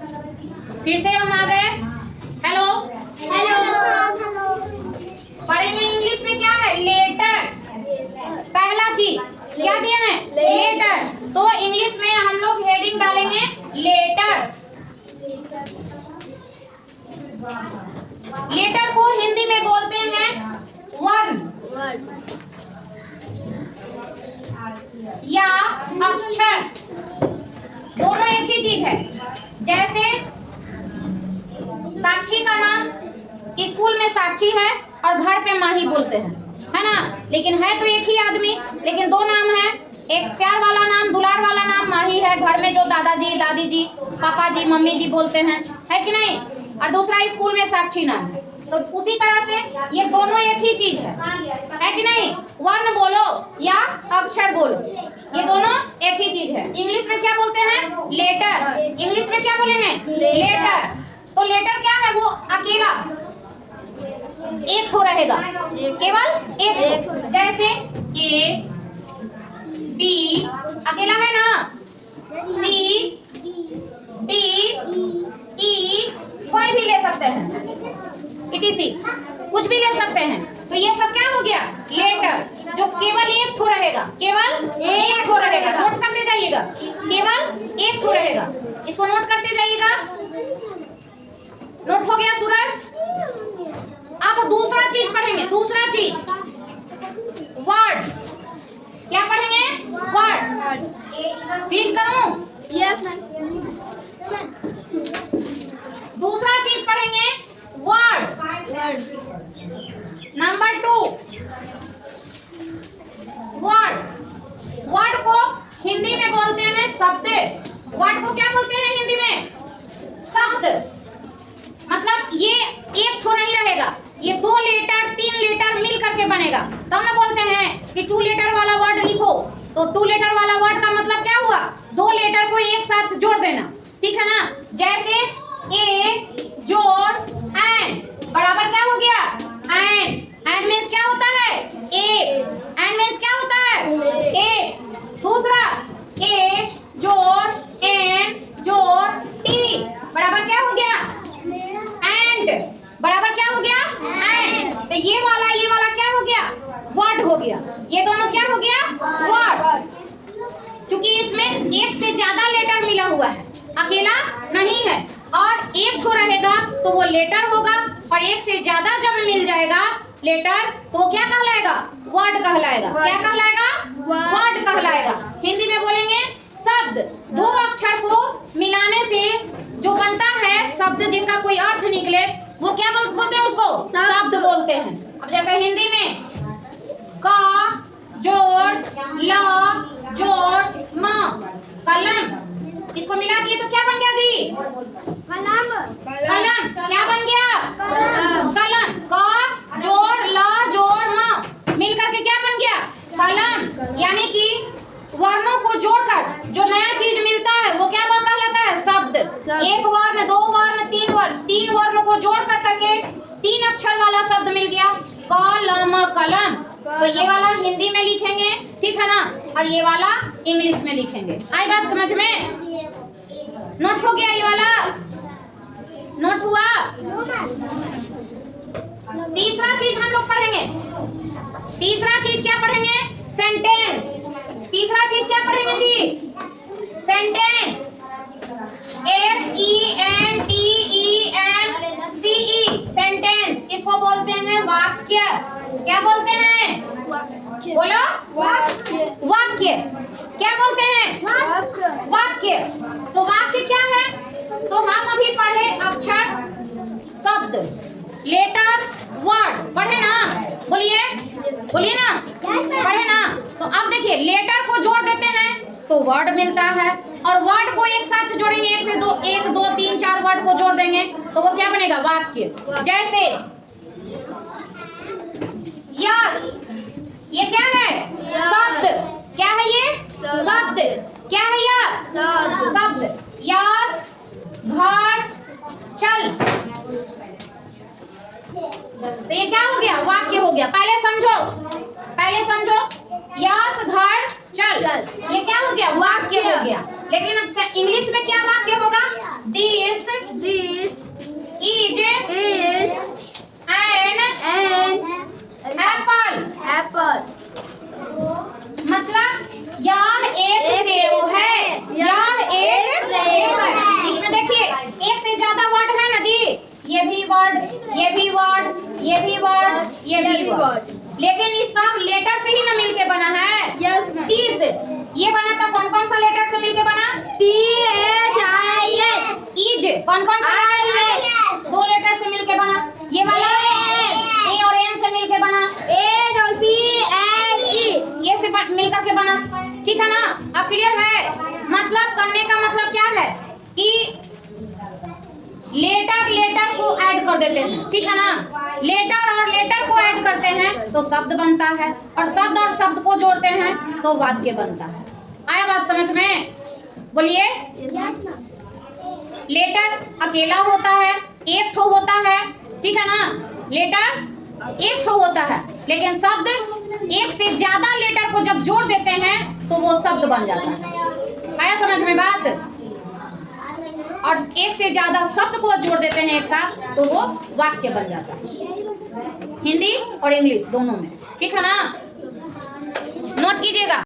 फिर से हम आ गए। Hello hello. पढ़ेंगे इंग्लिश में क्या है? लेटर। पहला चीज क्या दिया है? लेटर। तो इंग्लिश में हम लोग हेडिंग डालेंगे लेटर। लेटर को हिंदी में बोलते हैं वर्ण या अक्षर। दोनों एक ही चीज है। जैसे साक्षी का नाम स्कूल में साक्षी है और घर पे माही बोलते हैं, है ना? लेकिन है तो एक ही आदमी, लेकिन दो नाम है। एक प्यार वाला नाम, दुलार वाला नाम माही है, घर में जो दादाजी, दादी जी, पापा जी, मम्मी जी बोलते हैं, है कि नहीं? और दूसरा स्कूल में साक्षी नाम है। तो उसी तरह से ये दोनों एक ही चीज है कि नहीं? वर्ण बोलो या अक्षर बोलो, ये दोनों एक ही चीज है। इंग्लिश में क्या बोलते हैं? लेटर। इंग्लिश में क्या बोलेंगे? लेटर। तो लेटर क्या है? वो अकेला एक ठो रहेगा, केवल एक ठो। जैसे ए बी अकेला है ना, सी डी ई कोई भी ले सकते हैं, इटीसी कुछ भी ले सकते हैं। तो ये सब क्या हो गया? लेटर, जो केवल एक ठो रहेगा, केवल एक ठो रहेगा। नोट करते जाइएगा, केवल एक ठो रहेगा, इसको नोट करते जाइएगा। नोट हो गया सूरज? अब दूसरा चीज पढ़ेंगे, दूसरा चीज वर्ड। क्या पढ़ेंगे? वर्ड। रीड करूं? यस। दूसरा चीज पढ़ेंगे वर्ड। Number 2 word. वर्ड को हिंदी में बोलते हैं शब्द। वर्ड को क्या बोलते हैं हिंदी में? शब्द। मतलब ये एक ठो नहीं रहेगा, ये 2 लेटर 3 लेटर मिल करके बनेगा। तब ना बोलते हैं कि 2 लेटर वाला वर्ड लिखो। तो 2 लेटर वाला वर्ड का मतलब क्या हुआ? 2 लेटर को एक साथ जोड़ देना, ठीक है ना? जैसे ए जोड़ एन बराबर क्या हो गया? एन। एन मीन्स क्या होता है? एक। एन मीन्स क्या होता है? एक। दूसरा ए जोड़ एन जोड़ टी बराबर क्या हो गया? एंड। बराबर क्या हो गया? एंड। तो ये वाला क्या हो गया? वर्ड हो गया। ये दोनों क्या हो गया? वर्ड। क्योंकि इसमें एक से ज्यादा लेटर मिला हुआ है, अकेला नहीं है। और एक ठो रहेगा तो वो लेटर होगा, और एक से ज्यादा जब मिल जाएगा लेटर तो वो क्या कहलाएगा? वर्ड कहलाएगा। क्या कहलाएगा? वर्ड कहलाएगा। हिंदी में बोलेंगे शब्द। 2 अक्षर को मिलाने से जो बनता है शब्द, जिसका कोई अर्थ निकले, वो क्या बोलते हैं? उसको शब्द बोलते हैं। अब जैसे हिंदी में का जोड़ ल जोड़ म कलम, इसको मिला दिए तो क्या बन गया जी? कलम। कलम। क्या बन गया? कलम। का जोड़ ल जोड़ म मिल करके क्या बन गया? कलम। यानी कि वर्णों को जोड़कर जो नया चीज मिलता है वो क्या कहलाता है? शब्द। एक वर्ण, 2 वर्ण, 3 वर्ण, 3 वर्णों को जोड़ कर करके 3 अक्षर वाला शब्द मिल गया, कलम कलम। तो ये वाला हिंदी में लिखेंगे, ठीक है ना? और ये वाला इंग्लिश में लिखेंगे। आई बात समझ में? नोट हो गया? ये वाला नोट हुआ? तीसरा चीज हम लोग पढ़ेंगे। तीसरा चीज क्या पढ़ेंगे? सेंटेंस। तीसरा चीज क्या पढ़ेंगे जी? सेंटेंस। SENTENCE। सेंटेंस। इसको बोलते हैं वाक्य। क्या बोलते हैं? बोलो। वाक्य। वाक्य। क्या बोलते हैं? वाक्य। तो वाक्य क्या है? तो हम अभी पढ़े अक्षर, शब्द, लेटर, वर्ड पढ़े ना? बोलिए, बोलिए ना, पढ़े ना? तो अब देखिए, लेटर को जोड़ देते हैं तो वर्ड मिलता है, और वर्ड को एक साथ जोड़ेंगे, 1 से 2, 1 2 3 4 वर्ड को जोड़ देंगे तो वो क्या बनेगा? वाक्य। जैसे यस, ये क्या है? शब्द। क्या है ये? शब्द। क्या है यह? शब्द। यस घर चल, तो ये क्या हो गया? वाक्य हो गया। पहले समझो, पहले समझो। यस घर चल, ये क्या हो गया? वाक्य हो गया। लेकिन अब इंग्लिश में क्या वाक्य होगा? दिस ये भी वर्ड, ये भी वर्ड, ये भी वर्ड, लेकिन ये सब लेटर से ही ना मिलके बना है। Yes ma'am. टी से ये बना था, कौन कौन सा लेटर से मिलके बना? THIS। इज कौन कौन सा IS। दो लेटर से मिलके बना। ये वाला ए और एन से मिलके बना, APPLE। ये से मिलकर के बना। ठीक है ना? अब क्लियर है? मतलब करने का मतलब क्या है कि लेटर लेटर को ऐड कर देते हैं। ठीक है ना? लेटर और लेटर को ऐड करते हैं तो शब्द बनता है, और शब्द को जोड़ते हैं तो वाक्य बनता है। आया बात समझ में? बोलिए। लेटर अकेला होता है, एक ठो होता है। ठीक है ना? लेटर एक ठो होता है, लेकिन शब्द एक से ज्यादा लेटर को जब जोड़ देते हैं तो वो शब्द बन जाता है। आया समझ में बात? और एक से ज्यादा शब्द को जोड़ देते हैं एक साथ तो वो वाक्य बन जाता है, हिंदी और इंग्लिश दोनों में। ठीक है ना? नोट कीजिएगा।